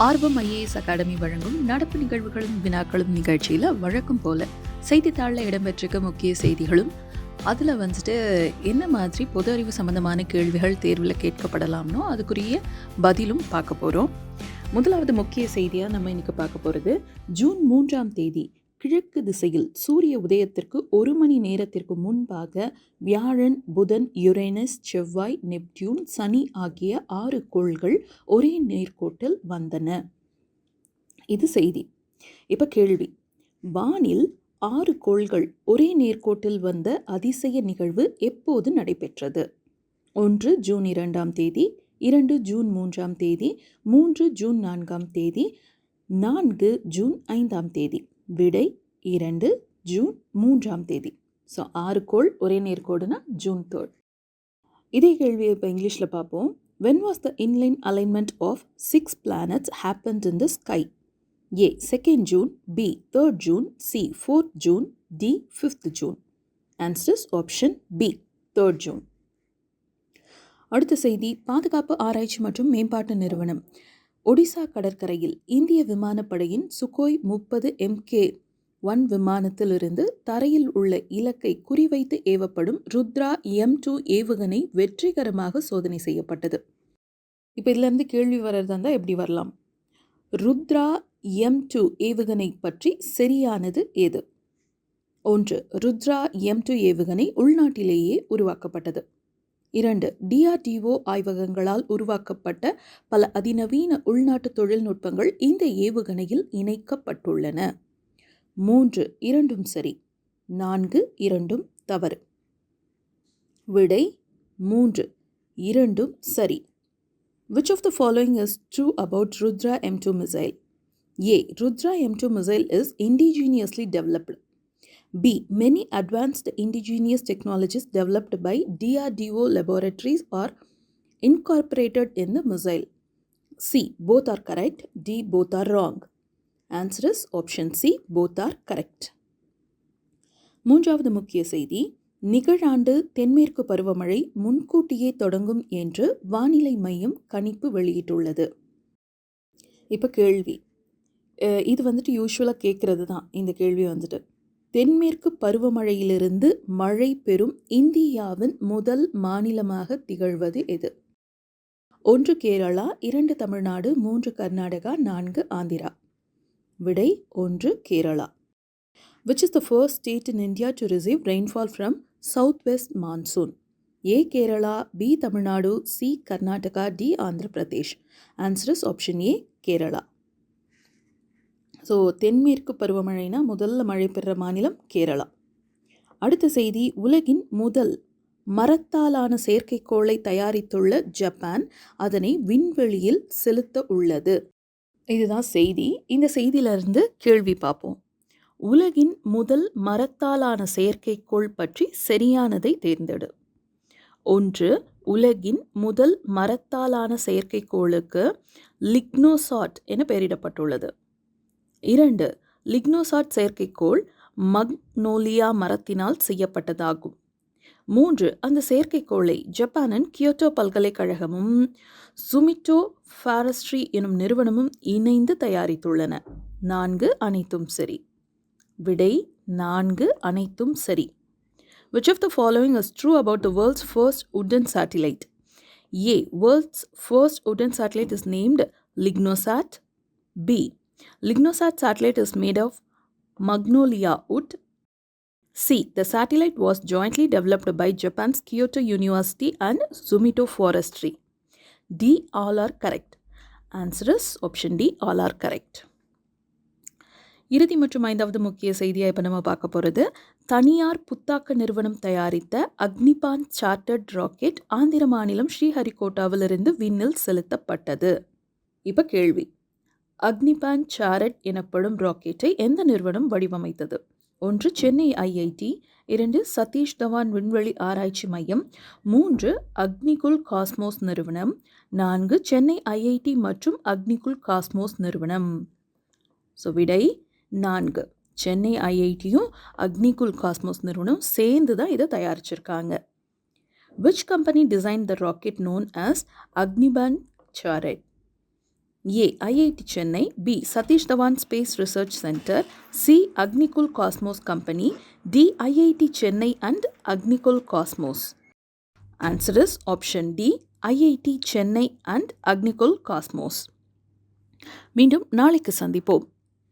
ஆர்வம் IAS academy வழங்கும் நடப்பு நிகழ்வுகளும் வினாக்களும் நிகழ்ச்சியில் வழக்கம் போல செய்தித்தாளில் இடம்பெற்றிருக்க முக்கிய செய்திகளும் அதில் என்ன மாதிரி பொது அறிவு சம்பந்தமான கேள்விகள் தேர்வில் கேட்கப்படலாம்னோ அதுக்குரிய பதிலும் பார்க்க போகிறோம். முதலாவது முக்கிய செய்தியாக நம்ம இன்னைக்கு பார்க்க போகிறது ஜூன் 3ஆம் தேதி கிழக்கு திசையில் சூரிய உதயத்திற்கு 1 மணி நேரத்திற்கு முன்பாக வியாழன், புதன், யுரேனஸ், செவ்வாய், நெப்டியூன், சனி ஆகிய 6 கோள்கள் ஒரே நேர்கோட்டில் வந்தன. இது செய்தி. இப்போ கேள்வி, வானில் 6 கோள்கள் ஒரே நேர்கோட்டில் வந்த அதிசய நிகழ்வு எப்போது நடைபெற்றது? 1 ஜூன் 2ஆம் தேதி, 2 ஜூன் 3ஆம் தேதி, 3 ஜூன் 4ஆம் தேதி, 4 ஜூன் 5ஆம் தேதி. விடை 2 ஜூன் 3ஆம் தேதி. ஸோ 6 கோள் ஒரே நேர்கோடுனா ஜூன் 3. இதே கேள்வியை இப்போ இங்கிலீஷில் பார்ப்போம். When was the inline alignment of 6 planets happened in the sky? A. 2nd June, B. 3rd June, C. 4th June, D. 5th June. Answer is option B. 3rd June. அடுத்த செய்தி, பாதுகாப்பு ஆராய்ச்சி மற்றும் மேம்பாட்டு நிறுவனம் ஒடிசா கடற்கரையில் இந்திய விமானப்படையின் சுகோய் 30 MK-1 விமானத்திலிருந்து தரையில் உள்ள இலக்கை குறிவைத்து ஏவப்படும் ருத்ரா M2 ஏவுகணை வெற்றிகரமாக சோதனை செய்யப்பட்டது. இப்போ இதிலிருந்து கேள்வி வர்றதா இருந்தால் எப்படி வரலாம்? ருத்ரா M2 ஏவுகணை பற்றி சரியானது எது? 1. ருத்ரா M2 ஏவுகணை உள்நாட்டிலேயே உருவாக்கப்பட்டது. 2. DRDO ஆய்வகங்களால் உருவாக்கப்பட்ட பல அதிநவீன உள்நாட்டு தொழில்நுட்பங்கள் இந்த ஏவுகணையில் இணைக்கப்பட்டுள்ளன. 3. இரண்டும் சரி. 4. இரண்டும் தவறு. விடை 3. இரண்டும் சரி. Which of the following is true about Rudra M2 missile? A. Rudra M2 missile is indigenously developed. B. Many advanced indigenous technologies developed by DRDO laboratories are incorporated in the missile. C. Both are correct. D. Both are wrong. Answer is option C. Both are correct. மூன்றாவது முக்கிய செய்தி, நிகழாண்டு தென்மேற்கு பருவமழை முன்கூட்டியே தொடங்கும் என்று வானிலை மையம் கணிப்பு வெளியிட்டுள்ளது. இப்போ கேள்வி, இது யூஸ்வலாக கேட்குறது தான். இந்த கேள்வி தென்மேற்கு பருவமழையிலிருந்து மழை பெறும் இந்தியாவின் முதல் மாநிலமாக திகழ்வது எது? 1 கேரளா, 2 தமிழ்நாடு, 3 கர்நாடகா, 4 ஆந்திரா. விடை 1 Kerala. Which is the first state in India to receive rainfall from southwest monsoon? A. Kerala, B. Tamil Nadu, C. Karnataka, D. Andhra Pradesh. Answer is option A. Kerala. So தென்மேற்கு பருவமழைனா முதல்ல மழை பெறுற மாநிலம் கேரளா. அடுத்த செய்தி, உலகின் முதல் மரத்தாலான செயற்கைக்கோளை தயாரித்துள்ள ஜப்பான் அதனை விண்வெளியில் செலுத்த உள்ளது. இதுதான் செய்தி. இந்த செய்தியிலிருந்து கேள்வி பார்ப்போம். உலகின் முதல் மரத்தாலான செயற்கைக்கோள் பற்றி சரியானதை தேர்ந்தெடு. 1. உலகின் முதல் மரத்தாலான செயற்கைக்கோளுக்கு லிக்னோசாட் என பெயரிடப்பட்டுள்ளது. 2. லிக்னோசாட் செயற்கைக்கோள் மக்னோலியா மரத்தினால் செய்யப்பட்டதாகும். 3. அந்த செயற்கைக்கோளை ஜப்பானின் கியோட்டோ பல்கலைக்கழகமும் சுமிட்டோ ஃபாரஸ்ட்ரி எனும் நிறுவனமும் இணைந்து தயாரித்துள்ளன. 4 அனைத்தும் சரி. விடை 4 அனைத்தும் சரி. Which of the following is true about the world's first wooden satellite? A. World's first wooden satellite is named Lignosat. B. Lignosat satellite is made of magnolia wood. C. The satellite was jointly developed by Japan's Kyoto University and Sumitomo Forestry. D. All are correct. Answer is option D. All are correct. இறுதி மற்றும் 5வது முக்கிய செய்தியாக இப்போ நம்ம பார்க்க போகிறது, தனியார் புத்தாக்க நிறுவனம் தயாரித்த அக்னிபான் சார்ட்டர்ட் ராக்கெட் ஆந்திர மாநிலம் ஸ்ரீஹரிகோட்டாவிலிருந்து விண்ணில் செலுத்தப்பட்டது. இப்போ கேள்வி, அக்னிபான் சாரட் எனப்படும் ராக்கெட்டை எந்த நிறுவனம் வடிவமைத்தது? 1. சென்னை IIT, 2. சதீஷ் தவான் விண்வெளி ஆராய்ச்சி மையம், 3. அக்னிகுல் காஸ்மோஸ் நிறுவனம், 4. சென்னை IIT மற்றும் அக்னிகுல் காஸ்மோஸ் நிறுவனம். ஸோ விடை 4. சென்னை IITயும் அக்னிகுல் காஸ்மோஸ் நிறுவனம் சேர்ந்து தான் இதை தயாரிச்சிருக்காங்க. Which company designed the rocket known as Agniban Charat? A IIT Chennai, B Satish Dhawan space research centre, C Agnikul Cosmos company, D IIT Chennai and Agnikul Cosmos. Answer is option D, IIT Chennai and Agnikul Cosmos. மீண்டும் நாளைக்கு சந்திப்போம்.